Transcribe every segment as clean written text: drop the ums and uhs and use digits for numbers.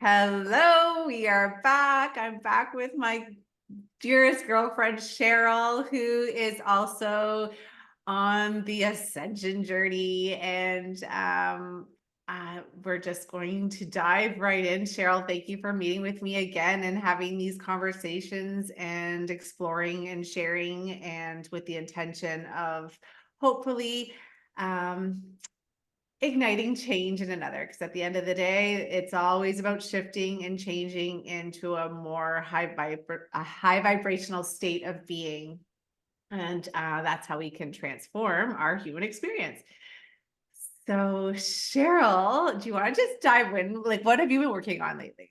Hello, we are back. I'm back with my dearest girlfriend, Cheryl, who is also on the Ascension journey. And we're just going to dive right in. Cheryl, thank you for meeting with me again and having these conversations and exploring and sharing, and with the intention of hopefully um, igniting change in another, because at the end of the day it's always about shifting and changing into a more high vibrational state of being, and that's how we can transform our human experience. So Cheryl, do you want to just dive in, like, what have you been working on lately?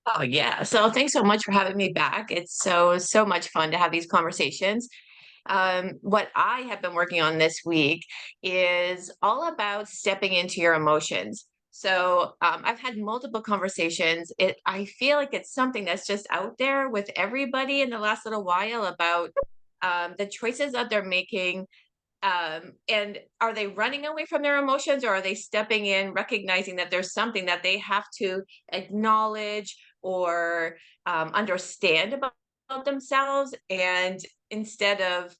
Oh yeah. So thanks so much for having me back. It's so much fun to have these conversations. What I have been working on this week is all about stepping into your emotions. I've had multiple conversations. I feel like it's something that's just out there with everybody in the last little while about the choices that they're making, and are they running away from their emotions, or are they stepping in, recognizing that there's something that they have to acknowledge or understand about themselves? And instead of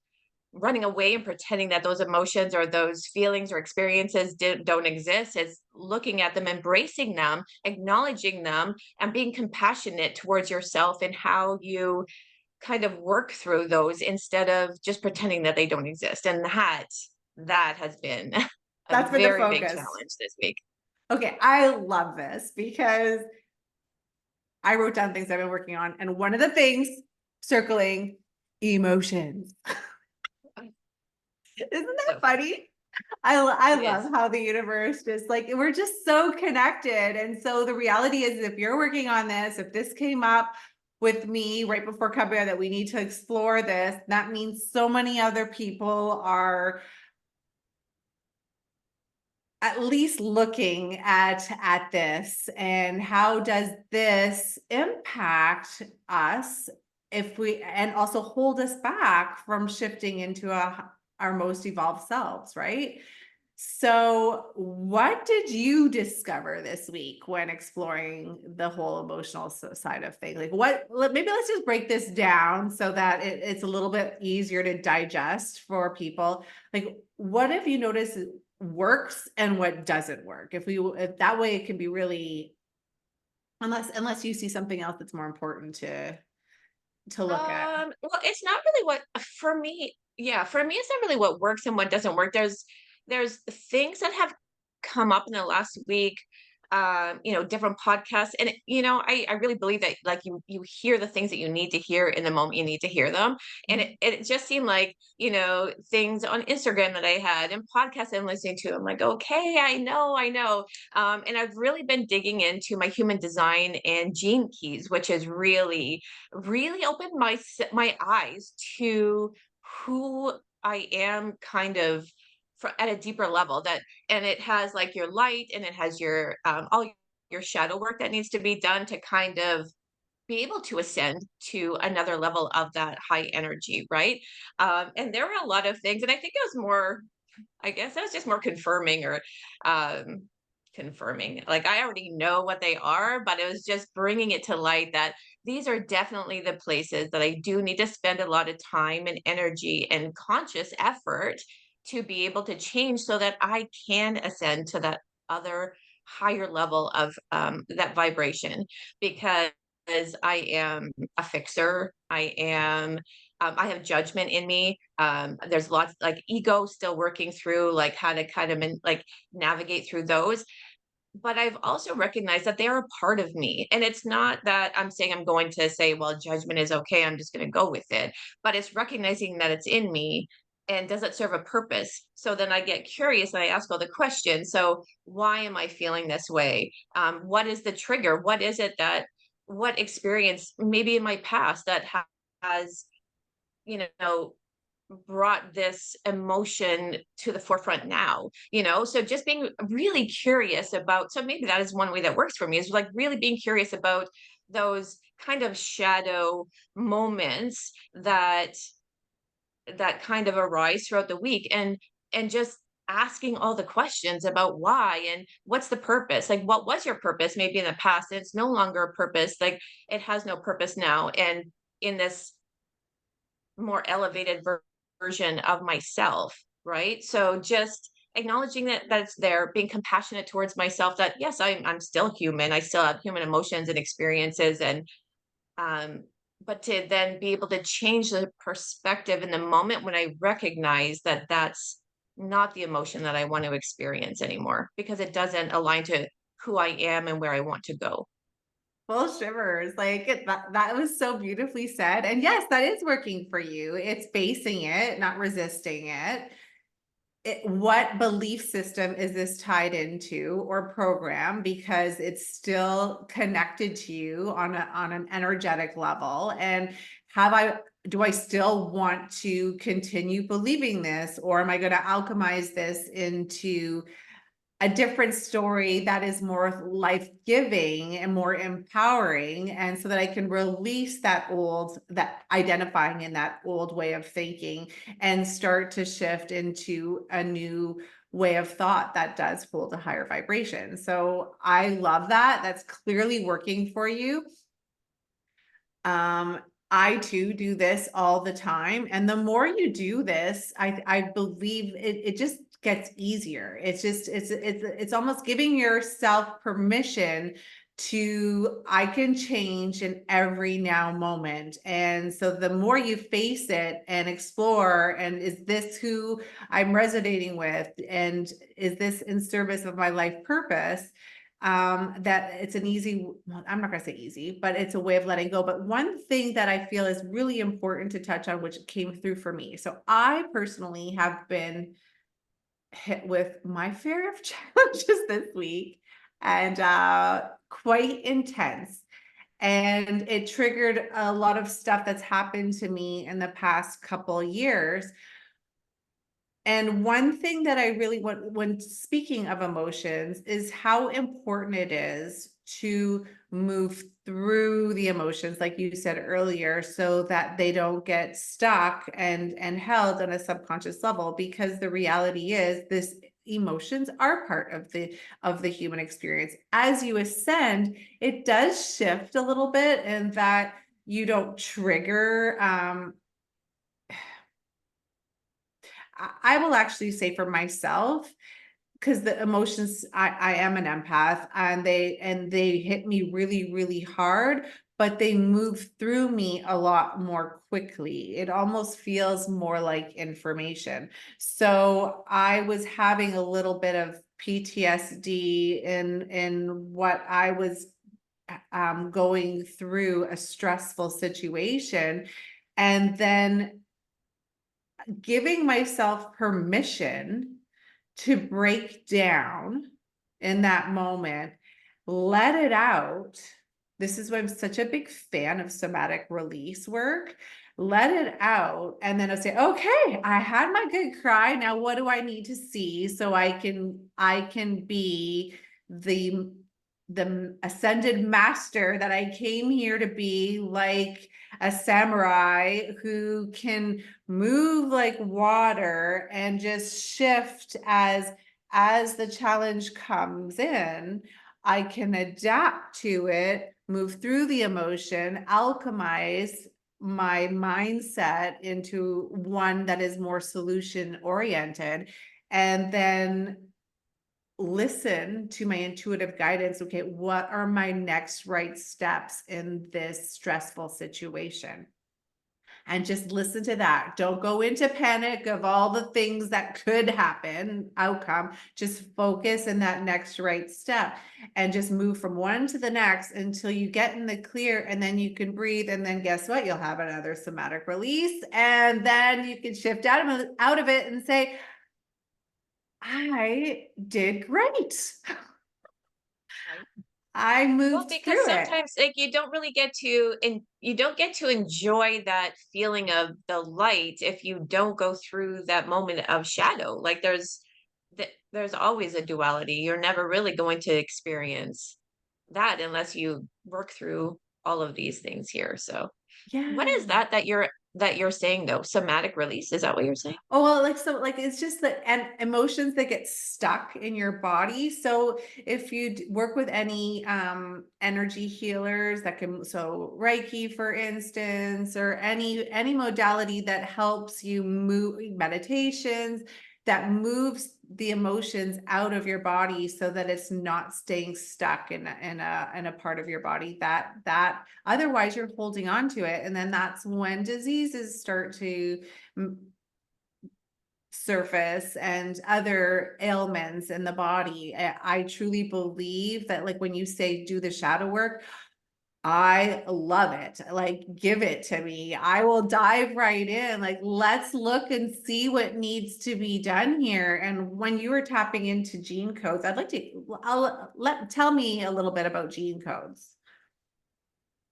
running away and pretending that those emotions or those feelings or experiences don't exist, is looking at them, embracing them, acknowledging them, and being compassionate towards yourself and how you kind of work through those instead of just pretending that they don't exist. And that has been a That's been the very big focus. challenge this week. Okay, I love this because I wrote down things I've been working on, and one of the things circling emotions. Isn't that So fun. funny? I It love is. how the universe just, like, we're just so connected. And so the reality is, if you're working on this, if this came up with me right before coming out that we need to explore this, that means so many other people are at least looking at this, and how does this impact us, if we, and also hold us back from shifting into our most evolved selves, right? So what did you discover this week when exploring the whole emotional side of things? Like, maybe let's just break this down so that it's a little bit easier to digest for people. Like, what have you noticed works and what doesn't work? If that way it can be really, unless you see something else that's more important to look at. Well, it's not really what for me. Yeah, for me, it's not really what works and what doesn't work. There's things that have come up in the last week, different podcasts, and I really believe that, like, you hear the things that you need to hear in the moment you need to hear them. And it just seemed like, things on Instagram that I had and podcasts I'm listening to. I'm like, okay, I know. And I've really been digging into my human design and gene keys, which has really opened my eyes to who I am, kind of at a deeper level. That And it has like your light, and it has your all your shadow work that needs to be done to kind of be able to ascend to another level of that high energy, right? And there were a lot of things, and I think it was more, I guess that was just more confirming, or um confirming, like, I already know what they are, but it was just bringing it to light that these are definitely the places that I do need to spend a lot of time and energy and conscious effort to be able to change, so that I can ascend to that other higher level of that vibration. Because I am a fixer, I have judgment in me. There's lots, like, ego still working through, like, how to kind of like navigate through those. But I've also recognized that they're a part of me. And it's not that I'm saying I'm going to say, well, judgment is okay, I'm just going to go with it. But it's recognizing that it's in me. And does it serve a purpose? So then I get curious and I ask all the questions. So why am I feeling this way? What is the trigger? What experience maybe in my past that has, you know, brought this emotion to the forefront now, so just being really curious about, so maybe that is one way that works for me, is like really being curious about those kind of shadow moments that kind of arise throughout the week, and just asking all the questions about why and what's the purpose. Like, what was your purpose maybe in the past? It's no longer a purpose. Like, it has no purpose now. And in this more elevated version of myself, right? So just acknowledging that that's there, being compassionate towards myself, that yes, I'm still human. I still have human emotions and experiences, and um but to then be able to change the perspective in the moment when I recognize that that's not the emotion that I want to experience anymore, because it doesn't align to who I am and where I want to go. Full shivers. Like that was so beautifully said. And yes, that is working for you. It's facing it, not resisting it. What belief system is this tied into or program? Because it's still connected to you on an energetic level. And have I do I still want to continue believing this, or am I going to alchemize this into a different story that is more life-giving and more empowering, and so that I can release that identifying in that old way of thinking and start to shift into a new way of thought that does hold a higher vibration. So I love that. That's clearly working for you. Um, I too do this all the time. And the more you do this, I believe it just gets easier. It's almost giving yourself permission to I can change in every now moment. And so the more you face it and explore, and is this who I'm resonating with? And is this in service of my life purpose? That it's an easy, well, I'm not gonna say easy, but it's a way of letting go. But one thing that I feel is really important to touch on, which came through for me. So I personally have been hit with my fair of challenges this week, and quite intense. And it triggered a lot of stuff that's happened to me in the past couple years. And one thing that I really want when speaking of emotions is how important it is to move through the emotions, like you said earlier, so that they don't get stuck and held on a subconscious level. Because the reality is, this emotions are part of the human experience. As you ascend, it does shift a little bit, and that you don't trigger I will actually say for myself, because the emotions, I am an empath, and they hit me really, really hard, but they move through me a lot more quickly. It almost feels more like information. So I was having a little bit of PTSD in what I was going through a stressful situation. And then giving myself permission to break down in that moment, let it out. This is why I'm such a big fan of somatic release work. Let it out, and then I'll say, okay, I had my good cry. Now what do I need to see so I can be the ascended master that I came here to be, like a samurai who can move like water and just shift as the challenge comes in. I can adapt to it, move through the emotion, alchemize my mindset into one that is more solution oriented, and then listen to my intuitive guidance. Okay, what are my next right steps in this stressful situation? And just listen to that. Don't go into panic of all the things that could happen, outcome. Just focus in that next right step and just move from one to the next until you get in the clear, and then you can breathe. And then guess what? You'll have another somatic release. And then you can shift out of it and say, I did great. Right. I Well, moved because through it. sometimes like you don't really get to, and you don't get to enjoy that feeling of the light if you don't go through that moment of shadow. Like there's always a duality. You're never really going to experience that unless you work through all of these things here. So what is Yeah. that you're that you're saying though? Somatic release, is that what you're saying? Oh, well, like, so, like, it's just the and emotions that get stuck in your body. So if you work with any energy healers that can, so Reiki, for instance, or any modality that helps you move, meditations that moves the emotions out of your body so that it's not staying stuck in a part of your body that otherwise you're holding on to it, and then that's when diseases start to mm, surface and other ailments in the body. I truly believe that, like, when you say do the shadow work, I love it. Like, give it to me. I will dive right in. Like, let's look and see what needs to be done here. And when you were tapping into gene codes, I'd like to, tell me a little bit about gene codes.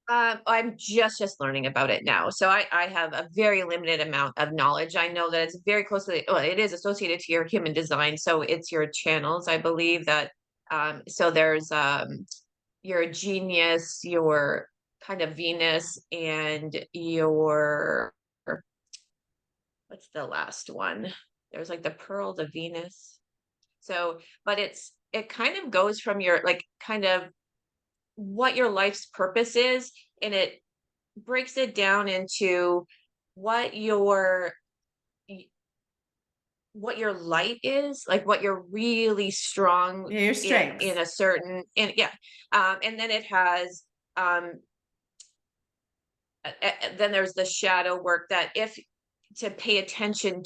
I'm just learning about it now, so I have a very limited amount of knowledge. I know that it's very closely, well, it is associated to your human design, so it's your channels. I believe that so there's your genius, your kind of Venus, and your, what's the last one? There's like the pearl, the Venus. So, but it kind of goes from your like kind of what your life's purpose is, and it breaks it down into what your y- what your light is, like what you're really strong Yeah, your in strengths. a certain, and yeah, and then it has um then there's the shadow work that if to pay attention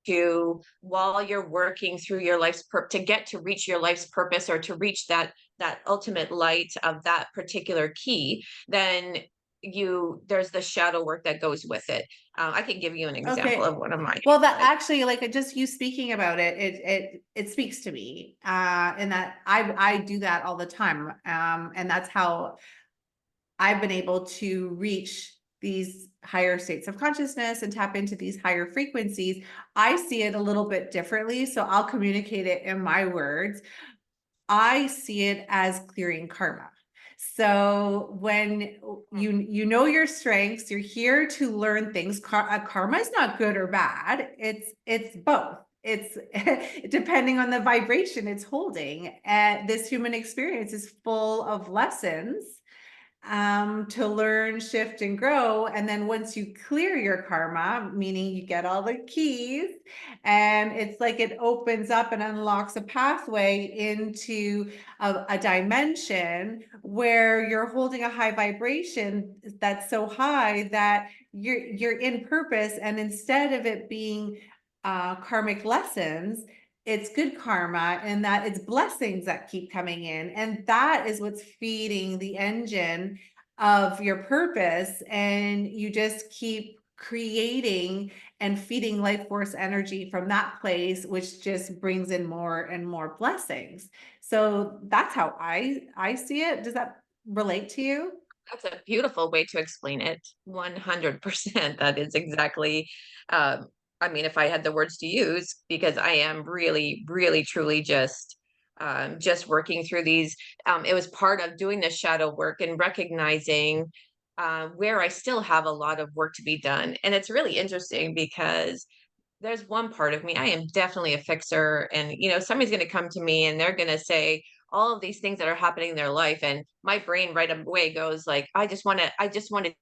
to while you're working through your life's to get to reach your life's purpose, or to reach that ultimate light of that particular key, then you there's the shadow work that goes with it. I can give you an example of Okay. one of mine Well, if you that like. actually, like, just you speaking about it, it speaks to me. And that I do that all the time. And that's how I've been able to reach these higher states of consciousness and tap into these higher frequencies. I see it a little bit differently, so I'll communicate it in my words. I see it as clearing karma. So when Mm. you know your strengths, you're here to learn things. Karma is not good or bad. It's both. It's depending on the vibration it's holding. And this human experience is full of lessons to learn, shift, and grow. And then once you clear your karma, meaning you get all the keys, and it's like it opens up and unlocks a pathway into a dimension where you're holding a high vibration that's so high that you're in purpose. And instead of it being karmic lessons, it's good karma, and that it's blessings that keep coming in, and that is what's feeding the engine of your purpose, and you just keep creating and feeding life force energy from that place, which just brings in more and more blessings. So that's how I see it. Does that relate to you? That's a beautiful way to explain it. 100%. That is exactly, um, I mean, if I had the words to use, because I am really, really, truly just working through these. It was part of doing the shadow work and recognizing where I still have a lot of work to be done. And it's really interesting because there's one part of me, I am definitely a fixer, and somebody's going to come to me and they're going to say all of these things that are happening in their life, and my brain right away goes like, I just want to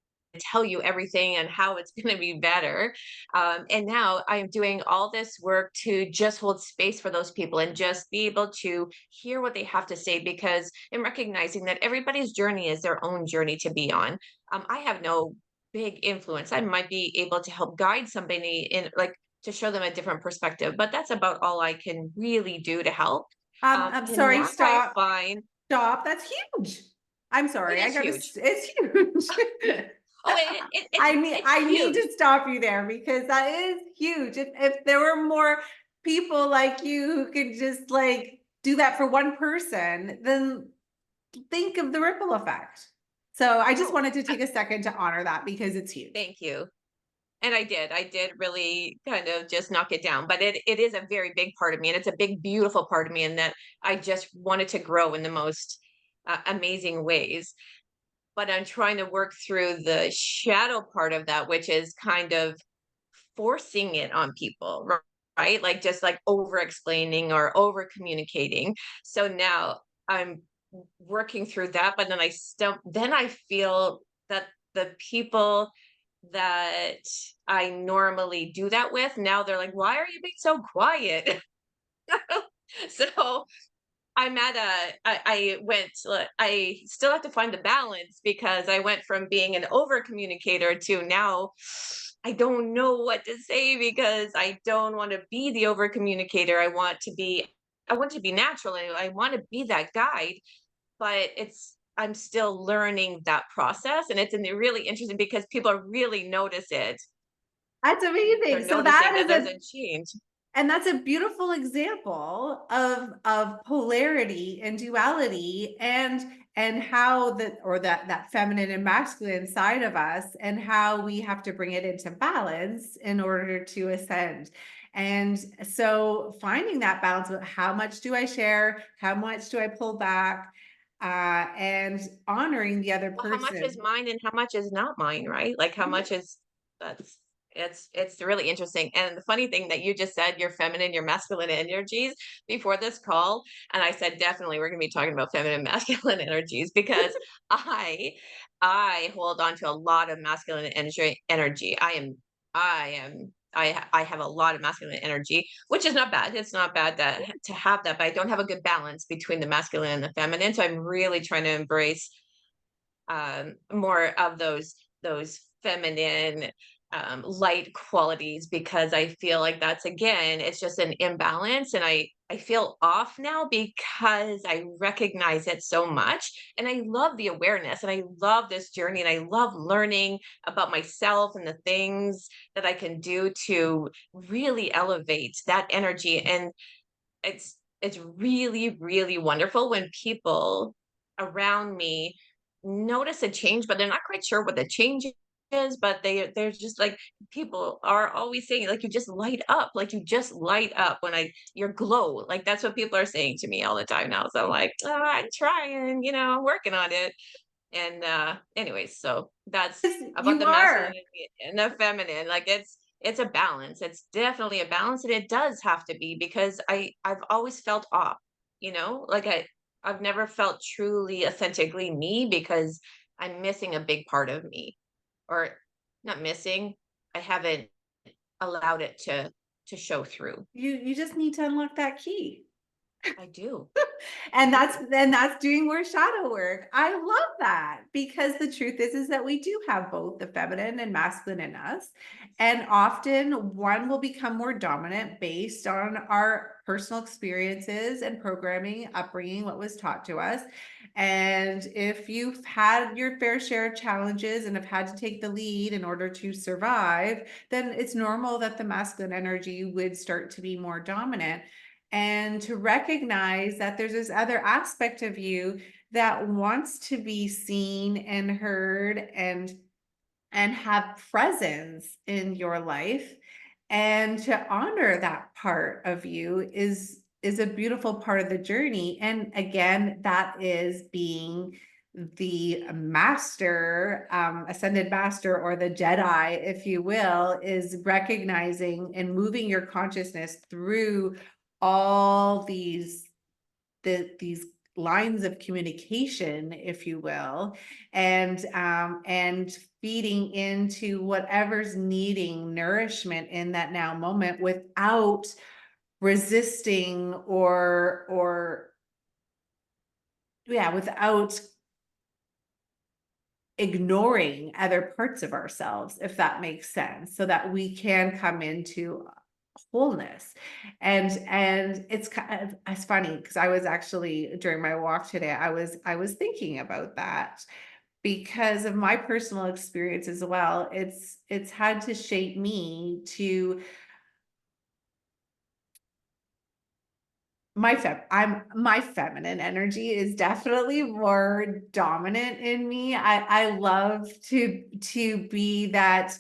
tell you everything and how it's going to be better. And now I am doing all this work to just hold space for those people and just be able to hear what they have to say, because in recognizing that everybody's journey is their own journey to be on. I have no big influence. I might be able to help guide somebody in, like, to show them a different perspective, but that's about all I can really do to help. I'm And sorry, now I stop. find Stop. That's huge. I'm it sorry. is huge. It's huge. Oh, it's I need huge. to stop you there because that is huge. If there were more people like you who could just like do that for one person, then think of the ripple effect. So I just Oh, wanted to take a second to honor that because it's huge. thank you. And I did really kind of just knock it down, but it is a very big part of me, and it's a big, beautiful part of me, and that I just wanted to grow in the most amazing ways. but I'm trying to work through the shadow part of that, which is kind of forcing it on people, right? Like just like over explaining or over communicating. So now I'm working through that, but then I feel that the people that I normally do that with, now they're like, why are you being so quiet? So I'm at a I went I still have to find the balance because I went from being an over communicator to now I don't know what to say because I don't want to be the over communicator. I want to be natural and I want to be that guide, but I'm still learning that process and really interesting because people really notice it. That's They're amazing. So noticing that that is there's a a change. and that's a beautiful example of polarity and duality and how that or that feminine and masculine side of us and how we have to bring it into balance in order to ascend. And so finding that balance with how much do I share, how much do I pull back, and honoring the other Well, how much is person. mine and how much is not mine, right? Like how much is that's it's really interesting. And the funny thing that you just said, your feminine, your masculine energies before this call, and I said definitely we're gonna be talking about feminine, masculine energies because I I hold on to a lot of masculine energy. I have a lot of masculine energy, which is not bad. It's not bad to have that, but I don't have a good balance between the masculine and the feminine. So I'm really trying to embrace more of those feminine light qualities because I feel like that's again it's just an imbalance and I feel off now because I recognize it so much and I love the awareness and I love this journey and I love learning about myself and the things that I can do to really elevate that energy and it's really wonderful when people around me notice a change, but they're not quite sure what the change is, but they're just like people are always saying like you just light up, like you just light up when I your glow. Like that's what people are saying to me all the time now. So I'm like, oh, I'm trying, I'm working on it. And anyways, so that's about You the are. masculine and the feminine. Like it's a balance. It's definitely a balance and it does have to be because I've always felt off, like I've never felt truly authentically me because I'm missing a big part of me or not missing. I haven't allowed it to show through. You just need to unlock that key. I do. I And do. that's doing more shadow work. I love that because the truth is that we do have both the feminine and masculine in us. And often one will become more dominant based on our personal experiences and programming, upbringing, what was taught to us. And if you've had your fair share of challenges and have had to take the lead in order to survive, then it's normal that the masculine energy would start to be more dominant and to recognize that there's this other aspect of you that wants to be seen and heard and have presence in your life, and to honor that part of you is a beautiful part of the journey. And again, that is being the master, ascended master, or the Jedi, if you will, is recognizing and moving your consciousness through all these lines of communication, if you will, and feeding into whatever's needing nourishment in that now moment without resisting or yeah, without ignoring other parts of ourselves, if that makes sense, so that we can come into wholeness. And it's funny because I was actually during my walk today, I was thinking about that because of my personal experience as well. It's had to shape me to my feminine energy is definitely more dominant in me. I love to be that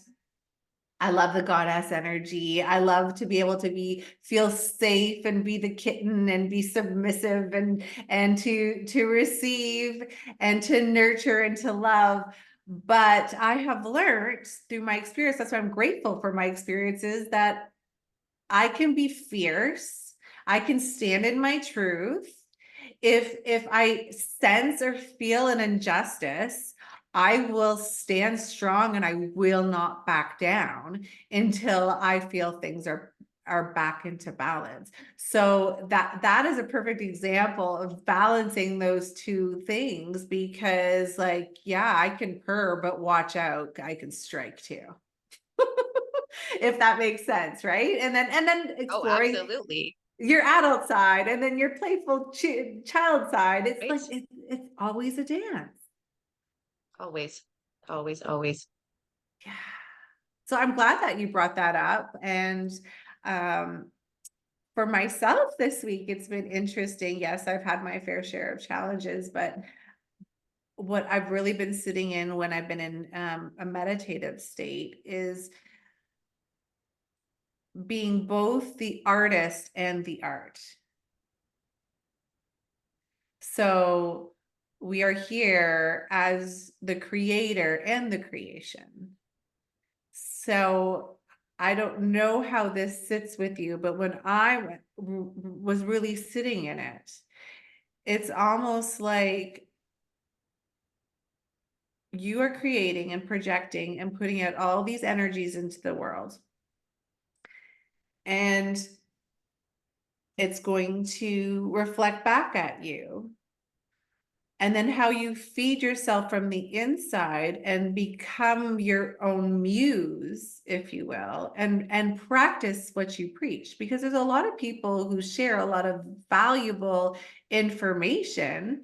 I love the goddess energy. I love to be able to feel safe and be the kitten and be submissive and to receive and to nurture and to love. But I have learned through my experience, that's why I'm grateful for my experiences, that I can be fierce. I can stand in my truth. If I sense or feel an injustice, I will stand strong and I will not back down until I feel things are back into balance. So that is a perfect example of balancing those two things, because like, yeah, I can purr, but watch out, I can strike too. If that makes sense, right? And then Oh, exploring absolutely. your adult side and then your playful child side. It's like Right? it's always a dance. Always, always, always. Yeah. So I'm glad that you brought that up. And um, for myself this week, it's been interesting. Yes, I've had my fair share of challenges, but what I've really been sitting in when I've been in a meditative state is being both the artist and the art. So we are here as the creator and the creation. So I don't know how this sits with you, but when I was really sitting in it, it's almost like you are creating and projecting and putting out all these energies into the world. And it's going to reflect back at you. And then how you feed yourself from the inside and become your own muse, if you will, and practice what you preach, because there's a lot of people who share a lot of valuable information.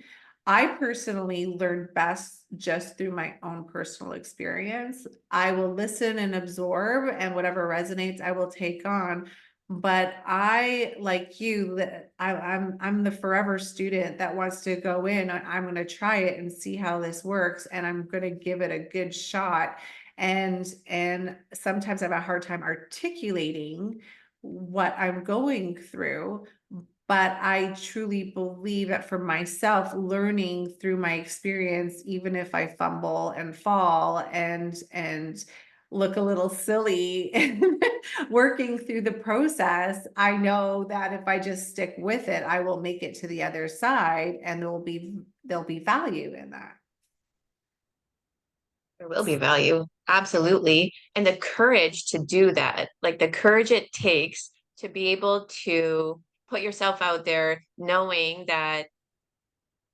I personally learned best just through my own personal experience. I will listen and absorb, and whatever resonates I will take on. But I, like you, that I'm the forever student that wants to go in. I'm going to try it and see how this works, and I'm going to give it a good shot. And sometimes I have a hard time articulating what I'm going through, but I truly believe that for myself, learning through my experience, even if I fumble and fall and look a little silly and working through the process, I know that if I just stick with it, I will make it to the other side, and there'll be value in that. There will be value. Absolutely. And the courage to do that, like the courage it takes to be able to put yourself out there knowing that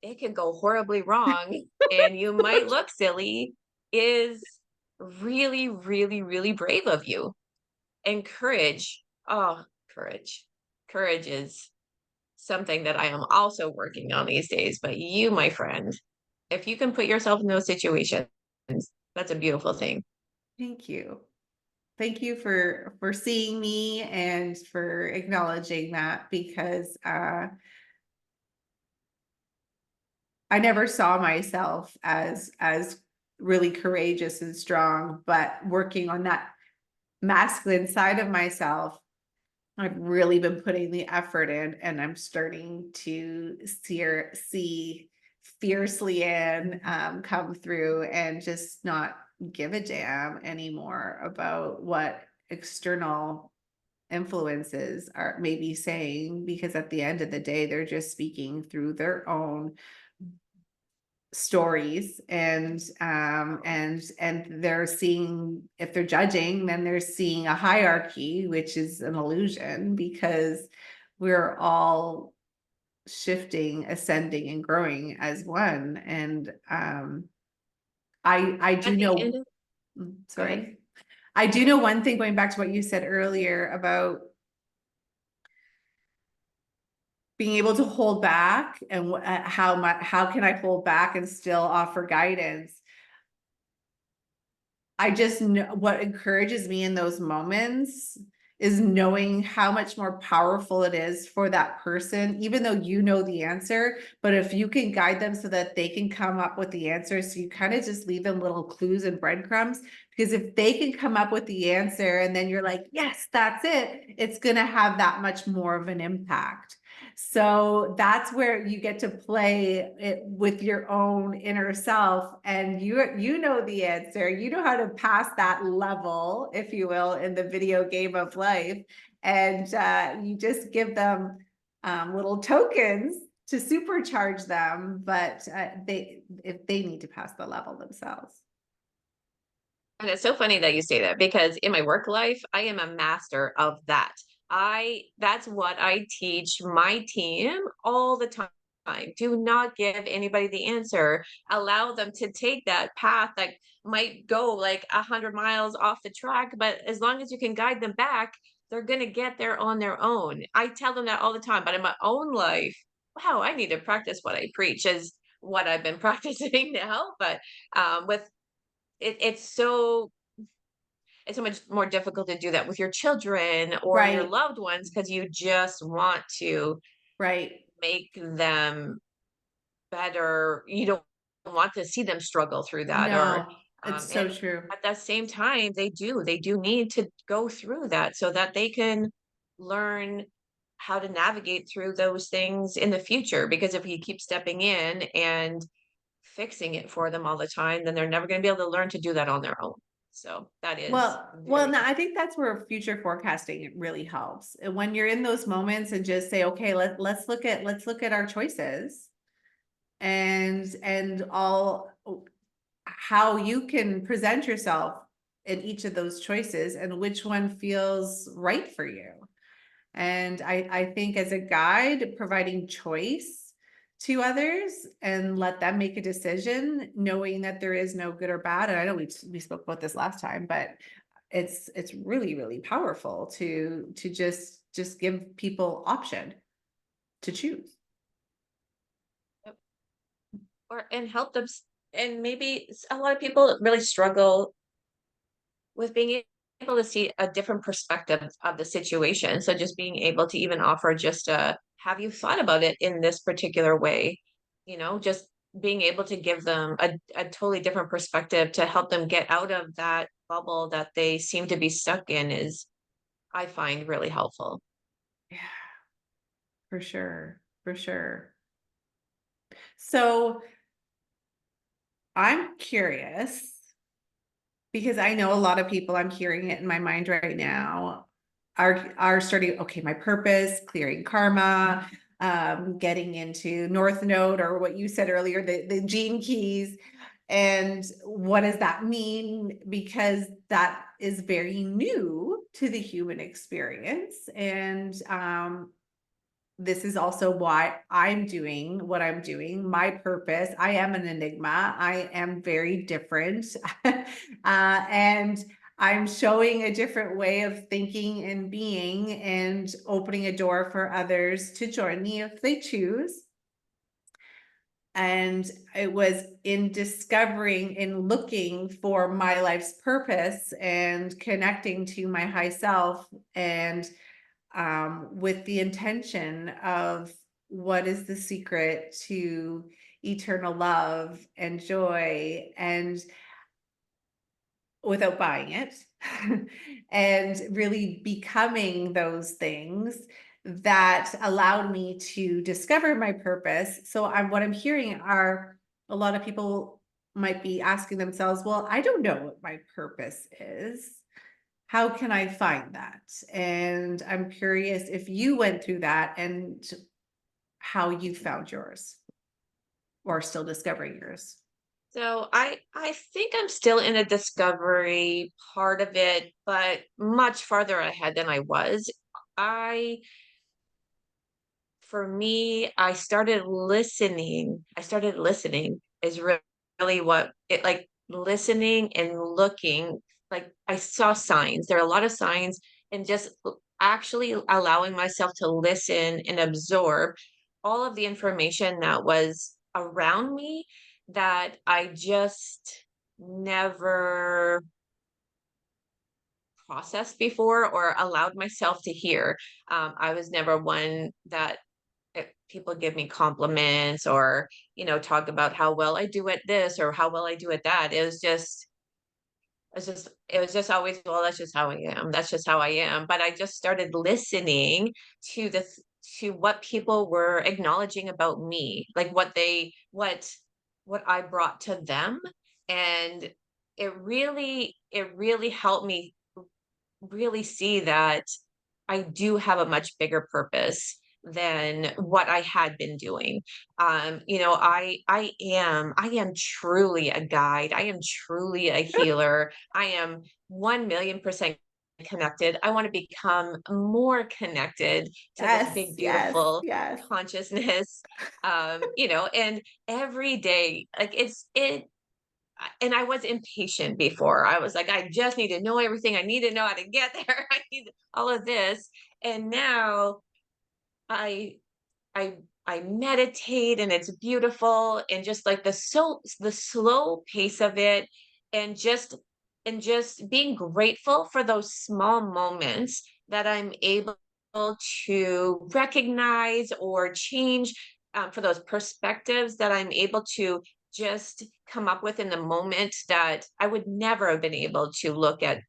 it could go horribly wrong and you might look silly, is really, really, really brave of you. And courage, oh, courage. Courage is something that I am also working on these days. But you, my friend, if you can put yourself in those situations, that's a beautiful thing. Thank you. Thank you for seeing me and for acknowledging that, because I never saw myself as really courageous and strong, but working on that masculine side of myself, I've really been putting the effort in, and I'm starting to see fiercely in come through and just not give a damn anymore about what external influences are maybe saying, because at the end of the day, they're just speaking through their own stories, and they're seeing, if they're judging, then they're seeing a hierarchy, which is an illusion, because we're all shifting, ascending, and growing as one. And I At do the end know, of, go ahead. sorry, I do know one thing, going back to what you said earlier about being able to hold back, and how can I hold back and still offer guidance. I just know what encourages me in those moments is knowing how much more powerful it is for that person, even though you know the answer. But if you can guide them so that they can come up with the answer, so you kind of just leave them little clues and breadcrumbs. Because if they can come up with the answer and then you're like, yes, that's it, it's going to have that much more of an impact. So that's where you get to play it with your own inner self, and you know the answer. You know how to pass that level, if you will, in the video game of life, and you just give them little tokens to supercharge them. But if they need to pass the level themselves. And it's so funny that you say that because in my work life, I am a master of that. That's what I teach my team all the time. Do not give anybody the answer. Allow them to take that path that might go like 100 miles off the track, but as long as you can guide them back, they're going to get there on their own. I tell them that all the time, but in my own life, wow, I need to practice what I preach is what I've been practicing now. But with it, it's so much more difficult to do that with your children or your Right, loved ones because you just want to right. make them better. You don't want to see them struggle through that or No, it's so and true. at the same time they do need to go through that so that they can learn how to navigate through those things in the future because if you keep stepping in and fixing it for them all the time, then they're never going to be able to learn to do that on their own. So that is Well, very no, I think that's where future forecasting really helps. And when you're in those moments and just say, okay, let's look at our choices and all how you can present yourself in each of those choices and which one feels right for you. And I think as a guide, providing choice to others and let them make a decision, knowing that there is no good or bad. And I know we spoke about this last time, but it's really, really powerful to just give people option to choose. Yep. Or and help them and maybe a lot of people really struggle with being able to see a different perspective of the situation. So just being able to even offer just a have you thought about it in this particular way? Just being able to give them a totally different perspective to help them get out of that bubble that they seem to be stuck in is I find really helpful. Yeah, for sure. For sure. So I'm curious because I know a lot of people, I'm hearing it in my mind right now, are starting, okay, my purpose, clearing karma, getting into North Node or what you said earlier, the gene keys. And what does that mean? Because that is very new to the human experience. And this is also why I'm doing what I'm doing. My purpose, I am an enigma. I am very different. And I'm showing a different way of thinking and being and opening a door for others to join me if they choose. And it was in discovering, in looking for my life's purpose and connecting to my high self and with the intention of what is the secret to eternal love and joy, and without buying it, and really becoming those things that allowed me to discover my purpose. So what I'm hearing are a lot of people might be asking themselves, well, I don't know what my purpose is. How can I find that? And I'm curious if you went through that and how you found yours or still discovering yours. So I think I'm still in a discovery part of it, but much farther ahead than I was. I For me, I started listening is really what it like listening and looking, like I saw signs. There are a lot of signs and just actually allowing myself to listen and absorb all of the information that was around me that I just never processed before or allowed myself to hear. I was never one that people give me compliments or, talk about how well I do at this or how well I do at that. It was just always, well, that's just how I am. That's just how I am. But I just started listening to to what people were acknowledging about me, like what I brought to them. And it really helped me really see that I do have a much bigger purpose than what I had been doing. I am truly a guide. I am truly a healer. I am 1,000,000% connected. I want to become more connected to this Yes, big, yes, beautiful yes. consciousness. And every day, like and I was impatient before. I was like, I just need to know everything. I need to know how to get there. I need all of this. And now I I I meditate and it's beautiful and just like the slow pace of it and just being grateful for those small moments that I'm able to recognize or change, for those perspectives that I'm able to just come up with in the moment that I would never have been able to look at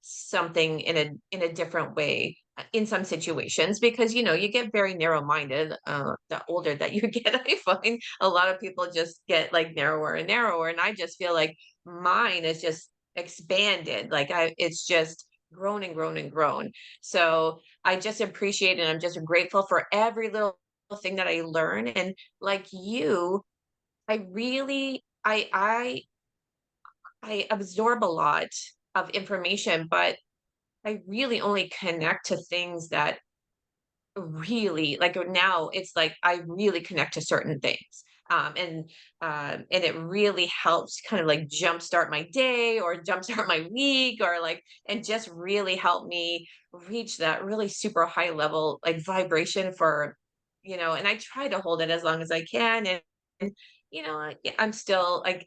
something in a different way, in some situations, because you get very narrow minded, the older that you get. I find a lot of people just get like narrower and narrower, and I just feel like mine is just expanded, like it's just grown and grown and grown. So I just appreciate and I'm just grateful for every little thing that I learn. And like you, I absorb a lot of information, but I really only connect to things that really like now it's like I really connect to certain things. And it really helps kind of like jumpstart my day or jumpstart my week or like and just really help me reach that really super high level like vibration for and I try to hold it as long as I can. And I'm still at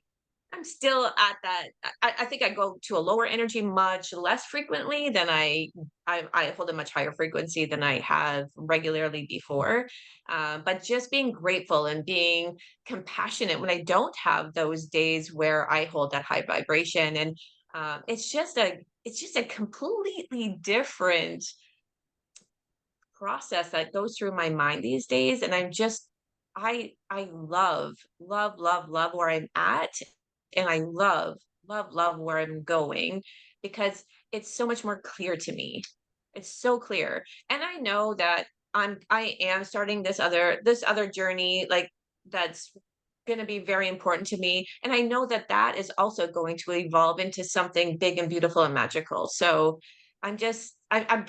that. I think I go to a lower energy much less frequently than I hold a much higher frequency than I have regularly before. But just being grateful and being compassionate when I don't have those days where I hold that high vibration. And it's just a completely different process that goes through my mind these days. And I love, love, love, love where I'm at. And I love, love, love where I'm going because it's so much more clear to me. It's so clear. And I know that I am starting this other journey, like that's going to be very important to me. And I know that that is also going to evolve into something big and beautiful and magical. So I'm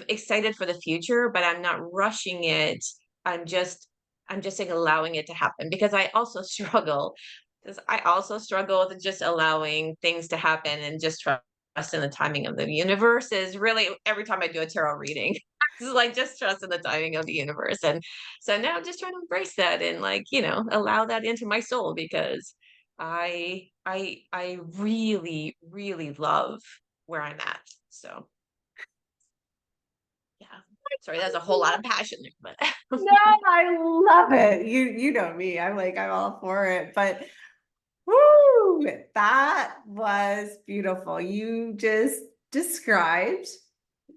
excited for the future, but I'm not rushing it. I'm just, I'm just like allowing it to happen because I also struggle with just allowing things to happen and just trust in the timing of the universe is really every time I do a tarot reading. It's like just trust in the timing of the universe. And so now I'm just trying to embrace that and like, allow that into my soul because I really, really love where I'm at. So yeah. Sorry, that's a whole lot of passion there, but No, I love it. You know me. I'm all for it. But woo, that was beautiful. You just described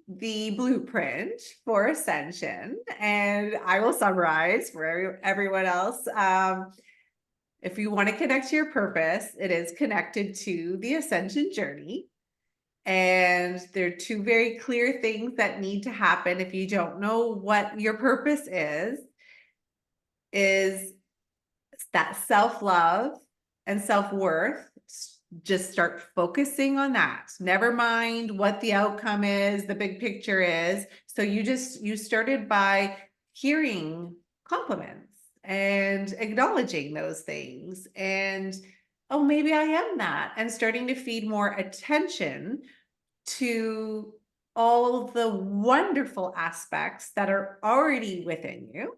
the blueprint for Ascension, and I will summarize for everyone else. If you want to connect to your purpose, it is connected to the Ascension journey. And there are two very clear things that need to happen if you don't know what your purpose is that self-love and self-worth. Just start focusing on that. Never mind what the outcome is, the big picture is. So you started by hearing compliments and acknowledging those things and oh, maybe I am that, and starting to feed more attention to all the wonderful aspects that are already within you.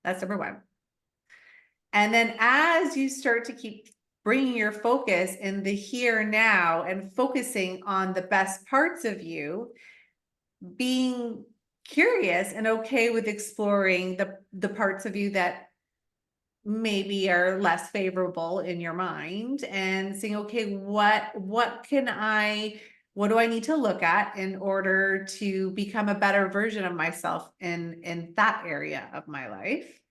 That's number one. And then as you start to keep bringing your focus in the here now and focusing on the best parts of you, being curious and okay with exploring the parts of you that maybe are less favorable in your mind, and saying, okay, what can I, what do I need to look at in order to become a better version of myself in that area of my life.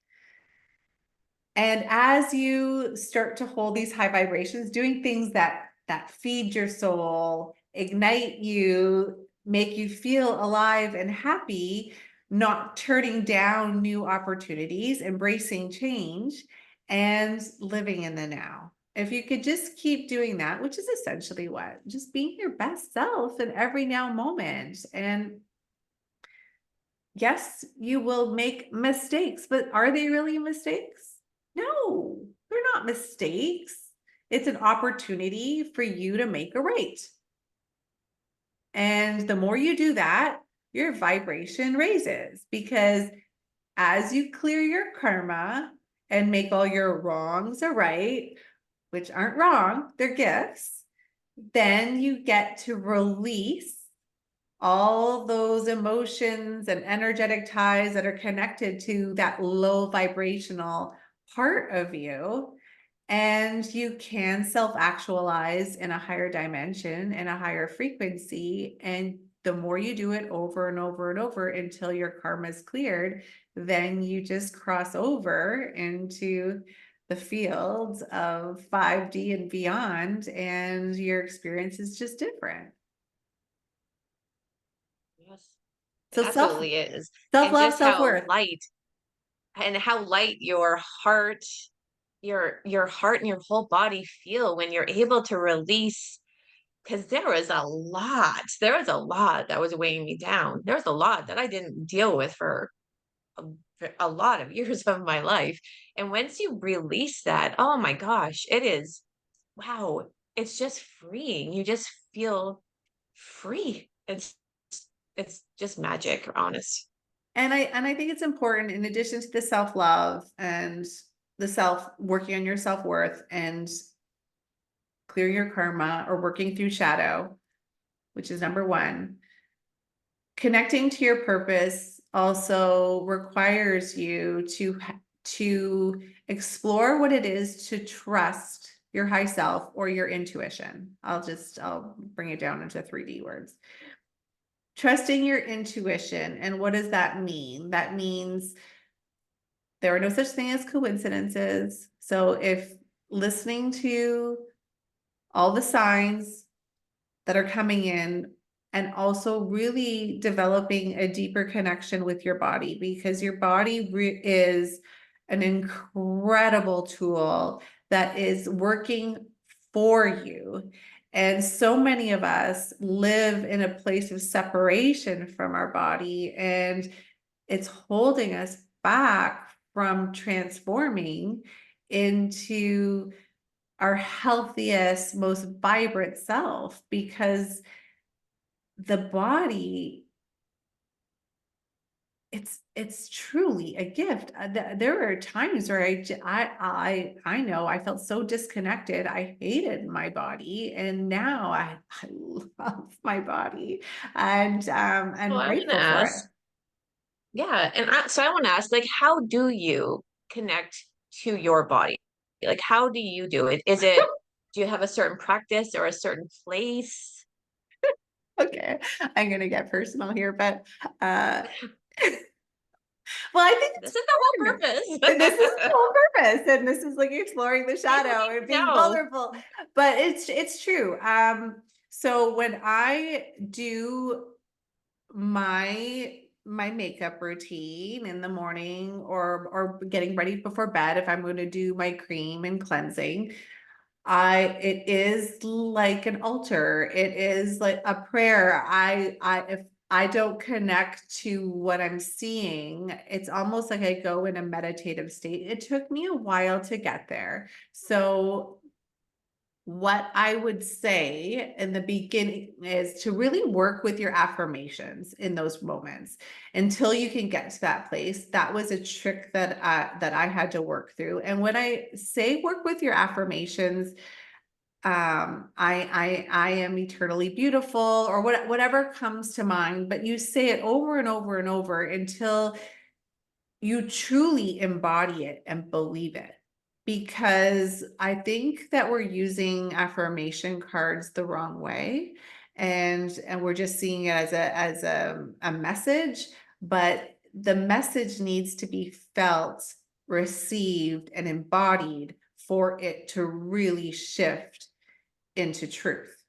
And as you start to hold these high vibrations, doing things that feed your soul, ignite you, make you feel alive and happy, not turning down new opportunities, embracing change, and living in the now. If you could just keep doing that, which is essentially what? Just being your best self in every now moment. And yes, you will make mistakes, but are they really mistakes? No, they're not mistakes. It's an opportunity for you to make a right. And the more you do that, your vibration raises, because as you clear your karma and make all your wrongs a right, which aren't wrong, they're gifts, then you get to release all those emotions and energetic ties that are connected to that low vibrational part of you. And you can self-actualize in a higher dimension and a higher frequency. And the more you do it over and over and over until your karma is cleared, then you just cross over into the fields of 5D and beyond, and your experience is just different. Yes, it So absolutely is. And self-love, just self-worth. how light your heart and your whole body feel when you're able to release, because there was a lot that was weighing me down. There was a lot that I didn't deal with for a lot of years of my life. And once you release that, oh my gosh, it is, wow, it's just freeing. You just feel free. It's just magic, honest. And I think it's important, in addition to the self-love and the self working on your self-worth and clearing your karma or working through shadow, which is number one. Connecting to your purpose also requires you to explore what it is to trust your high self or your intuition. I'll bring it down into 3D words. Trusting your intuition. And what does that mean? That means there are no such thing as coincidences. So if listening to all the signs that are coming in, and also really developing a deeper connection with your body, because your body is an incredible tool that is working for you. And so many of us live in a place of separation from our body, and it's holding us back from transforming into our healthiest, most vibrant self, because the body, it's truly a gift. There are times where I know I felt so disconnected. I hated my body, and now I love my body, and So I'm I want to grateful for it. ask, yeah, so I want to ask, like, how do you connect to your body? Like, how do you do it? Do you have a certain practice or a certain place? Okay, I'm gonna get personal here, but uh well, I think This it's is the whole important. And this is the purpose. whole purpose, and this is like exploring the People shadow need and to being know. vulnerable. But it's true. So when I do my makeup routine in the morning, or getting ready before bed, if I'm going to do my cream and cleansing, it is like an altar. It is like a prayer. If I don't connect to what I'm seeing, it's almost like I go in a meditative state. It took me a while to get there. So what I would say in the beginning is to really work with your affirmations in those moments until you can get to that place. That was a trick that I had to work through. And when I say work with your affirmations, I am eternally beautiful, or whatever comes to mind, but you say it over and over and over until you truly embody it and believe it. Because I think that we're using affirmation cards the wrong way, and we're just seeing it as a message, but the message needs to be felt, received, and embodied for it to really shift into truth.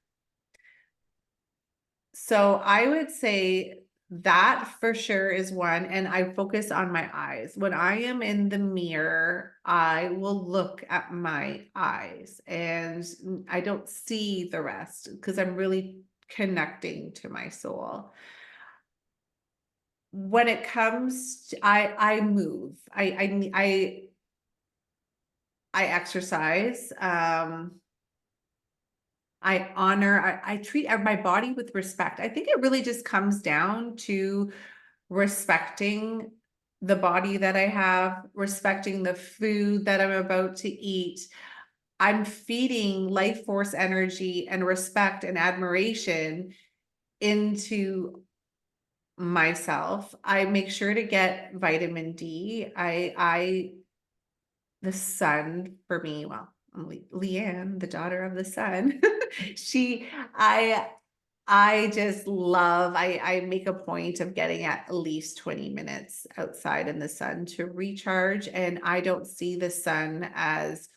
So I would say that for sure is one, and I focus on my eyes. When I am in the mirror, I will look at my eyes and I don't see the rest because I'm really connecting to my soul. When it comes to, I move. I exercise. I honor, I treat my body with respect. I think it really just comes down to respecting the body that I have, respecting the food that I'm about to eat. I'm feeding life force energy and respect and admiration into myself. I make sure to get vitamin D. The sun for me, well, I'm Liane, the daughter of the sun. She, I just love, I make a point of getting at least 20 minutes outside in the sun to recharge. And I don't see the sun as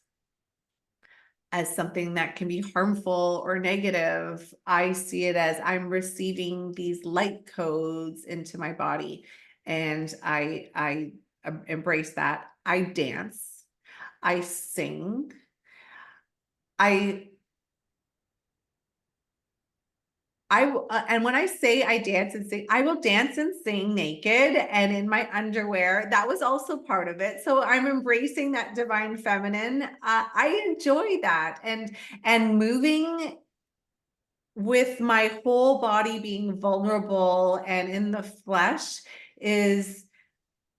something that can be harmful or negative. I see it as I'm receiving these light codes into my body. And I embrace that. I dance, I sing, I and when I say I dance and sing, I will dance and sing naked and in my underwear. That was also part of it. So I'm embracing that divine feminine. I enjoy that, and moving with my whole body being vulnerable and in the flesh is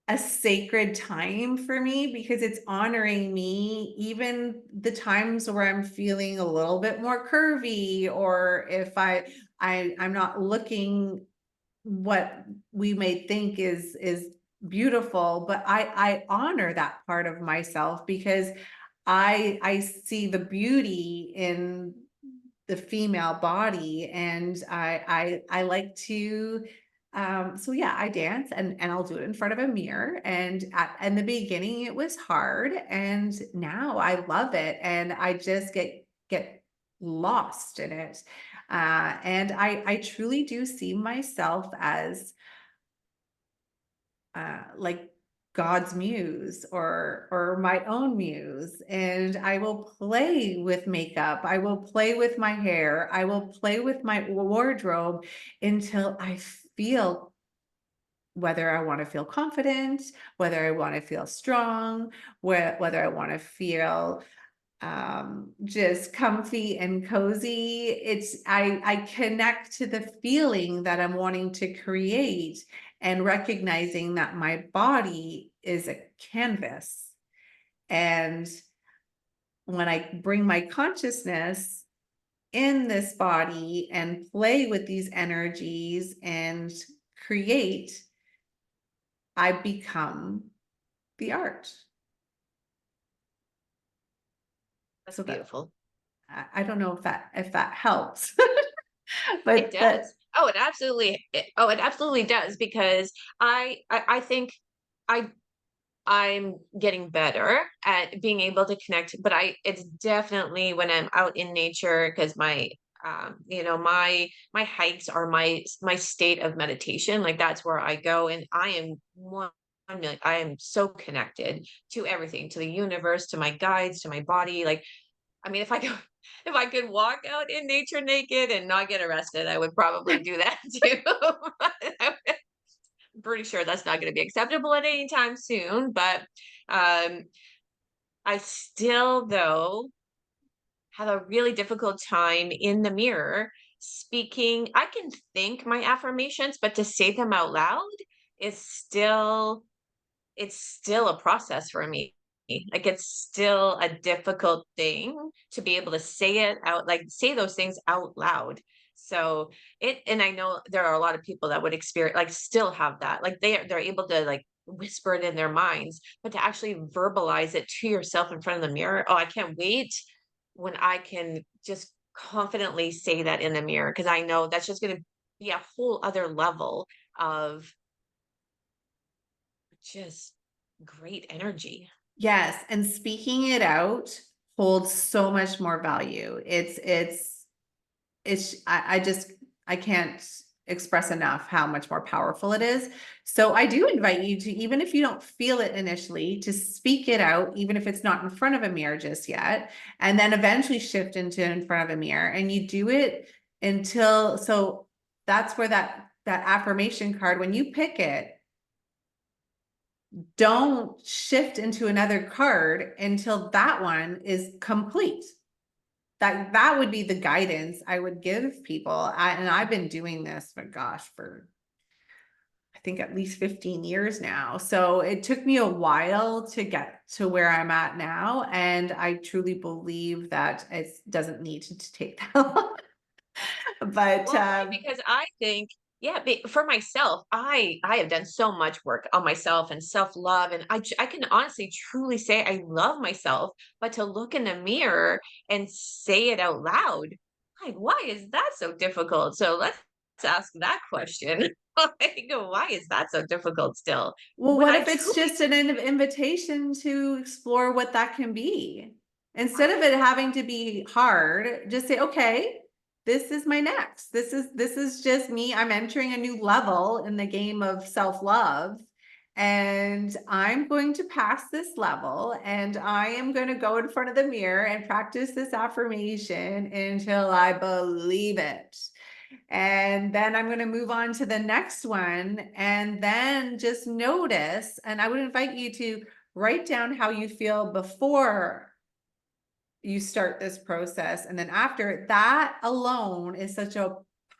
a sacred time for me because it's honoring me, even the times where I'm feeling a little bit more curvy, or if I'm not looking what we may think is beautiful, but I honor that part of myself because I see the beauty in the female body, and I like to so yeah, I dance, and I'll do it in front of a mirror. And in the beginning it was hard, and now I love it, and I just get lost in it. And I truly do see myself as like God's muse, or my own muse, and I will play with makeup, I will play with my hair, I will play with my wardrobe until I feel, whether I want to feel confident, whether I want to feel strong, whether I want to feel just comfy and cozy. I connect to the feeling that I'm wanting to create, and recognizing that my body is a canvas. And when I bring my consciousness in this body and play with these energies and create, I become the art. That's So that, beautiful. I don't know if that helps, It but that. does. Oh, it absolutely does because I think I I'm getting better at being able to connect, but it's definitely when I'm out in nature because my hikes are my state of meditation. Like that's where I go, and I am 1 million. I am so connected to everything, to the universe, to my guides, to my body. Like, I mean, if I could, if I could walk out in nature naked and not get arrested, I would probably do that too. I'm pretty sure that's not going to be acceptable at any time soon. But I still, though, have a really difficult time in the mirror speaking. I can think my affirmations, but to say them out loud is still it's still a process for me. Like, it's still a difficult thing to be able to say it out, like, say those things out loud. So, and I know there are a lot of people that would experience, like, still have that. Like, they're able to, like, whisper it in their minds, but to actually verbalize it to yourself in front of the mirror, oh, I can't wait when I can just confidently say that in the mirror, because I know that's just gonna be a whole other level of just great energy. Yes, and speaking it out holds so much more value. I just I can't express enough how much more powerful it is. So I do invite you to, even if you don't feel it initially, to speak it out, even if it's not in front of a mirror just yet, and then eventually shift into in front of a mirror, and you do it until, so that's where that affirmation card, when you pick it, don't shift into another card until that one is complete. That would be the guidance I would give people. And I've been doing this for, gosh, for I think at least 15 years now. So it took me a while to get to where I'm at now. And I truly believe that it doesn't need to take that long. But Well, right, because I think, yeah, for myself, I have done so much work on myself and self-love, and I can honestly truly say I love myself, but to look in the mirror and say it out loud, like, why is that so difficult? So let's ask that question. Like, why is that so difficult still? well, When what I if it's truly just an invitation to explore what that can be? Instead of right, it having to be hard, just say, okay, this is my next. This is just me. I'm entering a new level in the game of self-love. And I'm going to pass this level, and I am going to go in front of the mirror and practice this affirmation until I believe it. And then I'm going to move on to the next one. And then just notice, and I would invite you to write down how you feel before you start this process. And then after, that alone is such a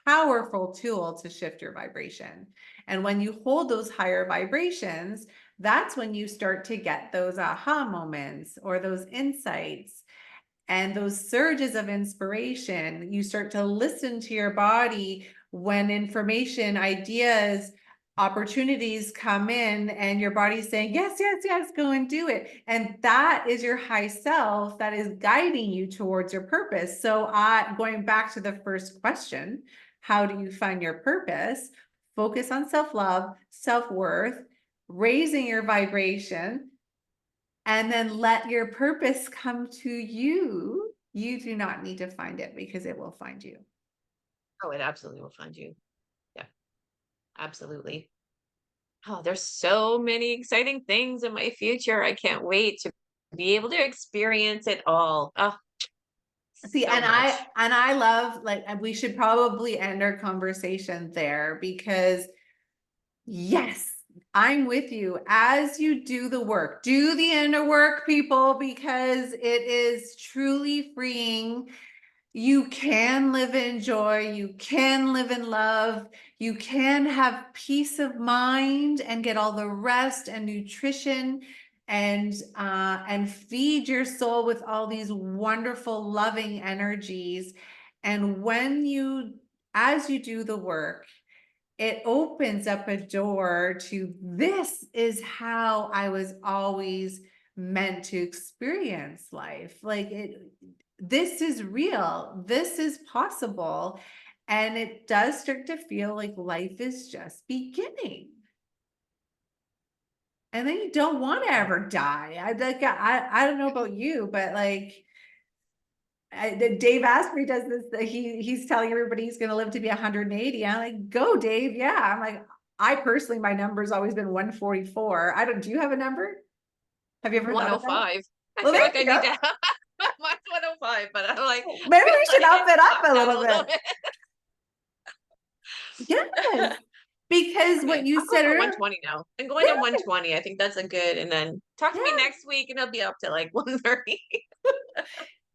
powerful tool to shift your vibration. And when you hold those higher vibrations, that's when you start to get those aha moments or those insights and those surges of inspiration. You start to listen to your body when information, ideas, opportunities come in, and your body's saying, yes, yes, yes, go and do it. And that is your high self that is guiding you towards your purpose. So, going back to the first question, how do you find your purpose? Focus on self love, self worth, raising your vibration, and then let your purpose come to you. You do not need to find it, because it will find you. oh, it absolutely will find you. Yeah, absolutely. Oh, there's so many exciting things in my future. I can't wait to be able to experience it all. Oh, See, so much. and I love, like, and we should probably end our conversation there, because yes, I'm with you. As you do the work, do the inner work, people, because it is truly freeing. You can live in joy, you can live in love, you can have peace of mind and get all the rest and nutrition, and feed your soul with all these wonderful loving energies. And as you do the work, it opens up a door to, this is how I was always meant to experience life. Like, this is real, this is possible. And it does start to feel like life is just beginning. And then you don't want to Oh, ever die. I don't know about you, but like, Dave Asprey does this. He's telling everybody he's going to live to be 180. I'm like, go, Dave. Yeah. I'm like, I personally, my number's always been 144. I don't. Do you have a number? Have you ever thought of that? 105. I Well, feel there like I you need go. to have mine's 105, but I'm like, Maybe feel we should like I up need it to up knock a down little a little bit. bit. Yes, because what Okay, you I'll go said for earlier. 120 now. I'm going to Yeah, 120. I think that's a good, and then talk to me yeah. next week and it'll be up to like 130.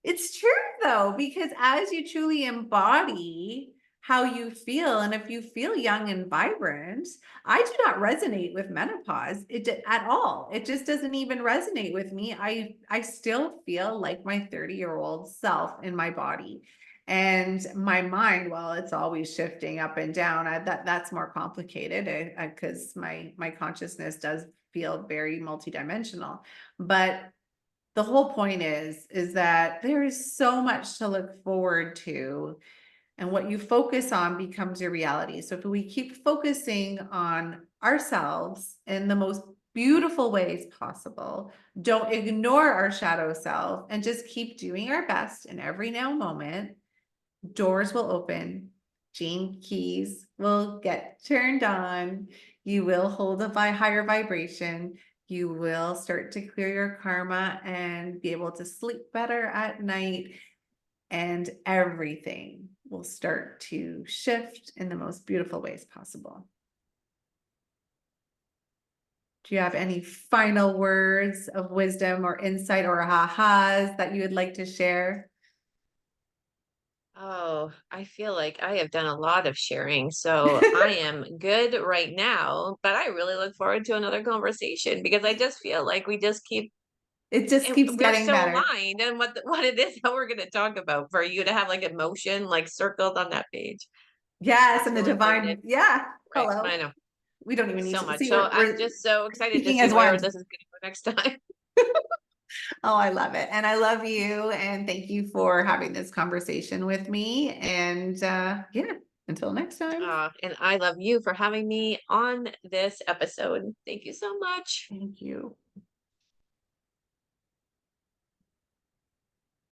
It's true though, because as you truly embody how you feel, and if you feel young and vibrant, I do not resonate with menopause at all. It just doesn't even resonate with me. I still feel like my 30-year-old self in my body. And my mind, well, it's always shifting up and down. That's more complicated because my consciousness does feel very multidimensional. But the whole point is that there is so much to look forward to, and what you focus on becomes your reality. So if we keep focusing on ourselves in the most beautiful ways possible, don't ignore our shadow self, and just keep doing our best in every now moment, doors will open, gene keys will get turned on, you will hold a higher vibration, you will start to clear your karma and be able to sleep better at night, and everything will start to shift in the most beautiful ways possible. Do you have any final words of wisdom or insight or ha-has that you would like to share? Oh, I feel like I have done a lot of sharing, so I am good right now, but I really look forward to another conversation because I just feel like we just keep It just and keeps we're getting so better. aligned and what it is that we're going to talk about for you to have like emotion like circled on that page. Yes, That's and the really important, divine, yeah, right? I hello. know We don't even need so to much. see, So I'm we're just so excited to speaking see as where one. this is going to go next time. Oh, I love it. And I love you. And thank you for having this conversation with me. And yeah, until next time. And I love you for having me on this episode. Thank you so much. Thank you.